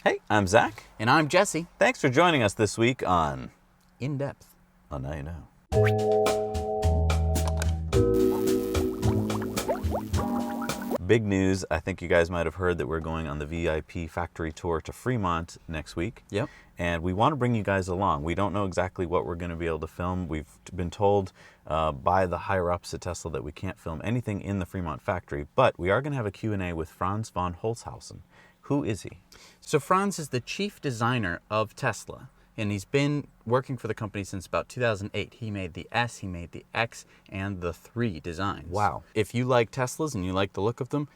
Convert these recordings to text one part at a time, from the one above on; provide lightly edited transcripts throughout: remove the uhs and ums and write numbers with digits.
Hey, I'm Zach. And I'm Jesse. Thanks for joining us this week on In Depth. Oh, Now You Know. Big news. I think you guys might have heard that we're going on the VIP factory tour to Fremont next week. Yep. And we want to bring you guys along. We don't know exactly what we're going to be able to film. We've been told by the higher-ups at Tesla that we can't film anything in the Fremont factory, but we are going to have a Q&A with Franz von Holzhausen. Who is he? So Franz is the chief designer of Tesla, and he's been working for the company since about 2008. He made the S, he made the X, and the 3 designs. Wow. If you like Teslas and you like the look of them,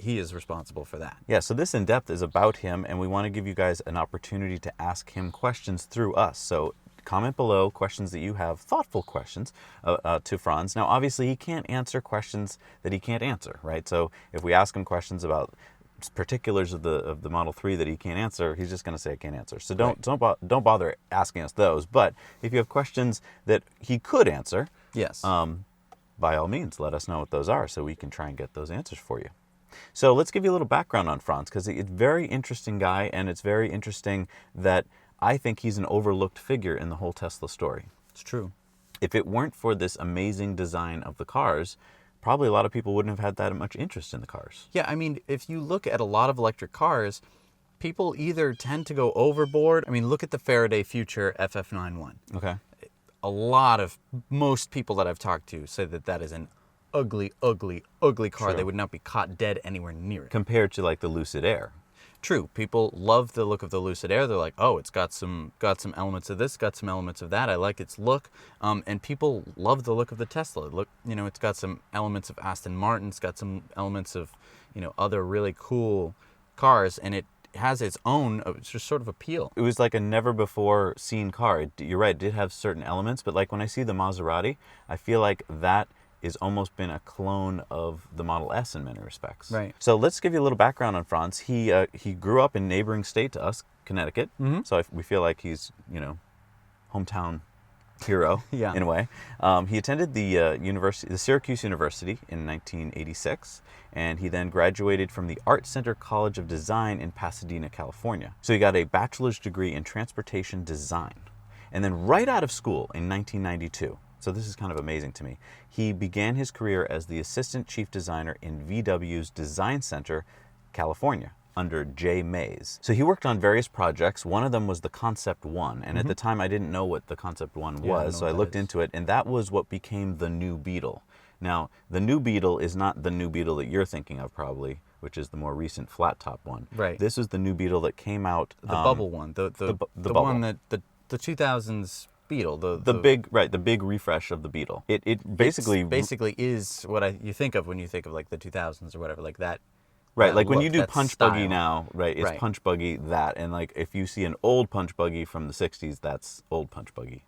he is responsible for that. Yeah, so this In-Depth is about him, and we want to give you guys an opportunity to ask him questions through us. So comment below questions that you have, thoughtful questions to Franz. Now, obviously, he can't answer questions that he can't answer, right? So if we ask him questions about particulars of the Model 3 that he can't answer, he's just going to say I can't answer. So don't bother asking us those. But if you have questions that he could answer, Yes. by all means, let us know what those are so we can try and get those answers for you. So let's give you a little background on Franz, because he's a very interesting guy, and it's very interesting that I think he's an overlooked figure in the whole Tesla story. It's true. If it weren't for this amazing design of the cars, probably a lot of people wouldn't have had that much interest in the cars. Yeah, I mean, if you look at a lot of electric cars, people either tend to go overboard. I mean, look at the Faraday Future FF91. Okay. Most people that I've talked to say that that is an ugly, ugly, ugly car. True. They would not be caught dead anywhere near it. Compared to like the Lucid Air. True. People love the look of the Lucid Air. They're like, oh, it's got some elements of this, got some elements of that. I like its look. And people love the look of the Tesla. Look, it's got some elements of Aston Martin. It's got some elements of, other really cool cars, and it has its own just sort of appeal. It was like a never before seen car. You're right, it did have certain elements, but like when I see the Maserati, I feel like that is almost been a clone of the Model S in many respects. Right. So let's give you a little background on Franz. He grew up in neighboring state to us, Connecticut. Mm-hmm. So we feel like he's, hometown hero Yeah. in a way. He attended the Syracuse University in 1986, and he then graduated from the Art Center College of Design in Pasadena, California. So he got a bachelor's degree in transportation design. And then right out of school in 1992, so this is kind of amazing to me, he began his career as the assistant chief designer in VW's Design Center, California, under Jay Mays. So he worked on various projects. One of them was the Concept One, and at the time I didn't know what the Concept One was, so I looked into it, and that was what became the new Beetle. Now, the new Beetle is not the new Beetle that you're thinking of probably, which is the more recent flat top one. Right. This was the new Beetle that came out. The bubble one, the bubble one that the 2000s Beetle, the big refresh of the Beetle. It basically is what you think of when you think of like the 2000s or whatever, like that. Right, that like when look, you do that Punch style. Buggy now, right, it's Right. Punch Buggy that, and like if you see an old Punch Buggy from the 60s, that's old Punch Buggy.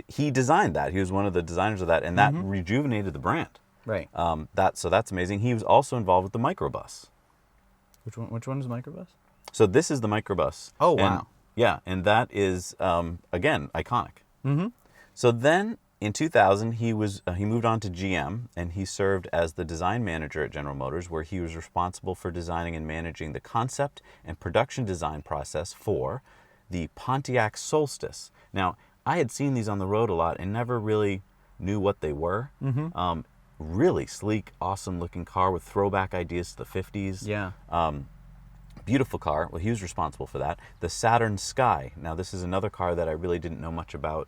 He designed that. He was one of the designers of that, and that rejuvenated the brand. Right. So that's amazing. He was also involved with the microbus. Which one is Microbus? So this is the microbus. Oh, And- wow. yeah, and that is again iconic. Mm-hmm. So then in 2000, he moved on to GM, and he served as the design manager at General Motors, where he was responsible for designing and managing the concept and production design process for the Pontiac Solstice. Now, I had seen these on the road a lot and never really knew what they were. Mm-hmm. Really sleek, awesome looking car with throwback ideas to the 50s. Yeah. Beautiful car. Well, he was responsible for that. The Saturn Sky. Now, this is another car that I really didn't know much about.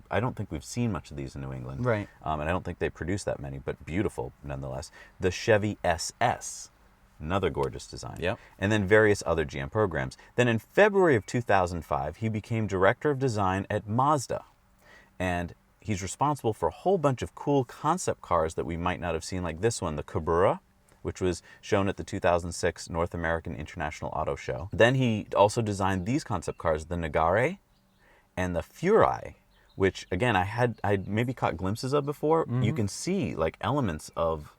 I don't think we've seen much of these in New England. Right. And I don't think they produce that many, but beautiful nonetheless. The Chevy Ss. Another gorgeous design. Yep. And then various other GM programs. Then in February of 2005, he became director of design at Mazda. And he's responsible for a whole bunch of cool concept cars that we might not have seen, like this one, the Kobura, which was shown at the 2006 North American International Auto Show. Then he also designed these concept cars, the Nagare and the Furai, which again, I'd maybe caught glimpses of before. You can see like elements of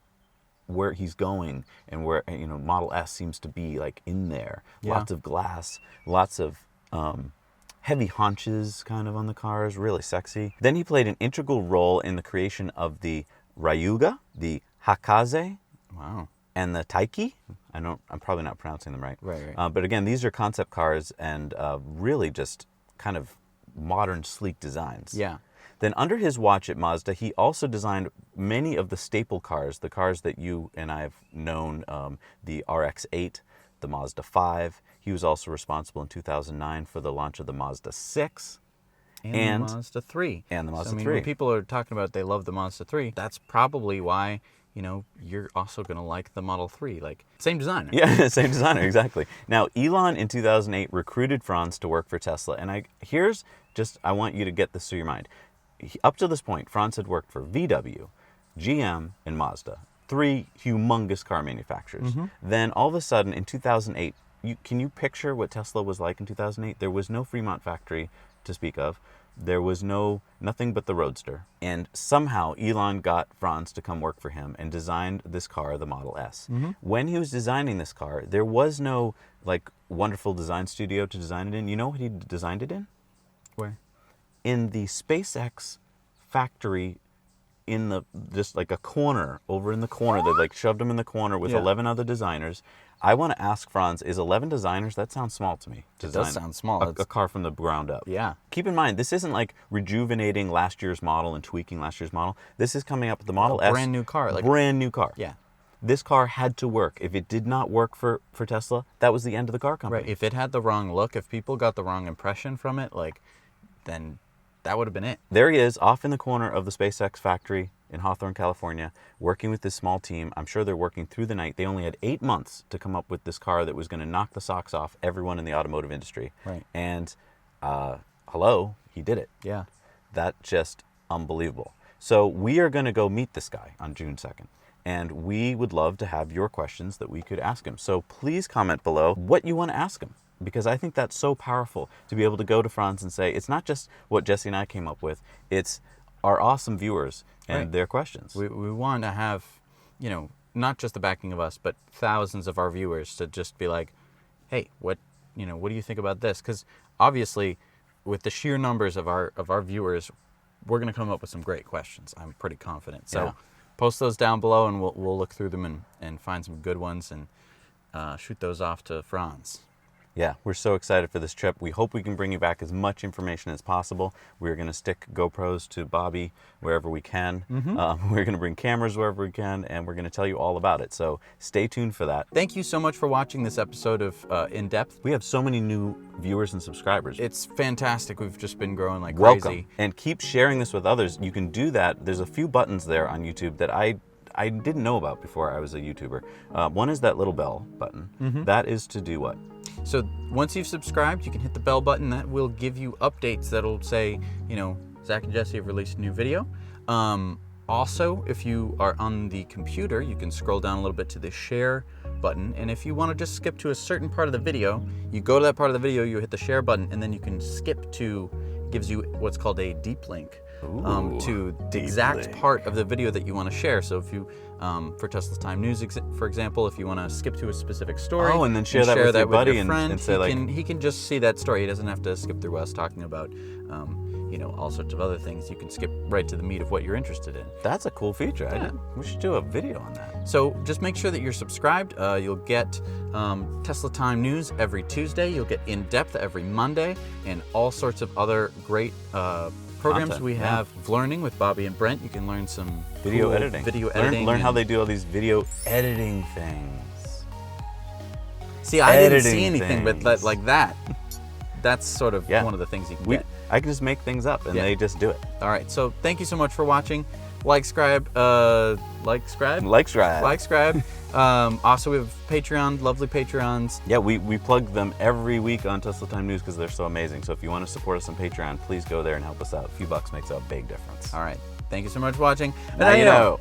where he's going and where, Model S seems to be like in there. Yeah. Lots of glass, lots of heavy haunches kind of on the cars, really sexy. Then he played an integral role in the creation of the Ryuga, the Hakaze, Wow. and the Taiki. I'm probably not pronouncing them right. Right. But again, these are concept cars and really just kind of modern, sleek designs. Yeah. Then under his watch at Mazda, he also designed many of the staple cars, the cars that you and I have known, the RX-8, the Mazda 5. He was also responsible in 2009 for the launch of the Mazda 6. And the Mazda 3. And the Mazda so, I mean, 3. when people are talking about they love the Mazda 3, that's probably why, you're also going to like the Model 3. Like, same designer. Yeah, same designer, exactly. Now, Elon in 2008 recruited Franz to work for Tesla. And I want you to get this through your mind. Up to this point, Franz had worked for VW, GM, and Mazda. 3 humongous car manufacturers. Mm-hmm. Then all of a sudden in 2008, can you picture what Tesla was like in 2008? There was no Fremont factory to speak of. There was nothing but the Roadster. And somehow Elon got Franz to come work for him and designed this car, the Model S. Mm-hmm. When he was designing this car, there was no wonderful design studio to design it in. You know what he designed it in? Where? In the SpaceX factory just like a corner, over in the corner. They shoved him in the corner with 11 other designers. I want to ask Franz, is 11 designers? That sounds small to me. It does sound small. A car from the ground up. Yeah. Keep in mind, this isn't like rejuvenating last year's model and tweaking last year's model. This is coming up with the Model S. Brand new car. Brand new car. Yeah. This car had to work. If it did not work for Tesla, that was the end of the car company. Right. If it had the wrong look, if people got the wrong impression from it, then that would have been it. There he is, off in the corner of the SpaceX factory in Hawthorne, California, working with this small team. I'm sure they're working through the night. They only had 8 months to come up with this car that was going to knock the socks off everyone in the automotive industry. Right. And hello, he did it. Yeah. That's just unbelievable. So we are going to go meet this guy on June 2nd. And we would love to have your questions that we could ask him. So please comment below what you want to ask him, because I think that's so powerful to be able to go to Franz and say, it's not just what Jesse and I came up with, it's our awesome viewers and their questions. We want to have, not just the backing of us, but thousands of our viewers to just be like, hey, what do you think about this? Because obviously, with the sheer numbers of our viewers, we're going to come up with some great questions. I'm pretty confident. So post those down below, and we'll look through them and find some good ones and shoot those off to Franz. Yeah, we're so excited for this trip. We hope we can bring you back as much information as possible. We're going to stick GoPros to Bobby wherever we can. Mm-hmm. We're going to bring cameras wherever we can, and we're going to tell you all about it. So stay tuned for that. Thank you so much for watching this episode of In Depth. We have so many new viewers and subscribers. It's fantastic. We've just been growing like Welcome. crazy. And keep sharing this with others. You can do that. There's a few buttons there on YouTube that I didn't know about before I was a YouTuber. One is that little bell button. Mm-hmm. That is to do what? So once you've subscribed, you can hit the bell button. That will give you updates that'll say, Zach and Jesse have released a new video. Also, if you are on the computer, you can scroll down a little bit to the share button. And if you want to just skip to a certain part of the video, you go to that part of the video, you hit the share button, and then you can skip to, gives you what's called a deep link. To the exact part of the video that you want to share. So if you, for Tesla's Time News, for example, if you want to skip to a specific story, and then share that with your buddy friend, and say he can just see that story. He doesn't have to skip through us talking about, all sorts of other things. You can skip right to the meat of what you're interested in. That's a cool feature. Yeah. We should do a video on that. So just make sure that you're subscribed. You'll get Tesla Time News every Tuesday. You'll get In Depth every Monday, and all sorts of other great programs content. We have. Learning with Bobby and Brent. You can learn some video cool editing. Learn how they do all these video editing things. See, I didn't see anything but like that. That's sort of one of the things you can get. I can just make things up, and they just do it. All right. So thank you so much for watching. Like, subscribe. Also, we have Patreon, lovely Patreons. Yeah, we plug them every week on Tesla Time News because they're so amazing. So if you want to support us on Patreon, please go there and help us out. A few bucks makes a big difference. All right. Thank you so much for watching. Now you know.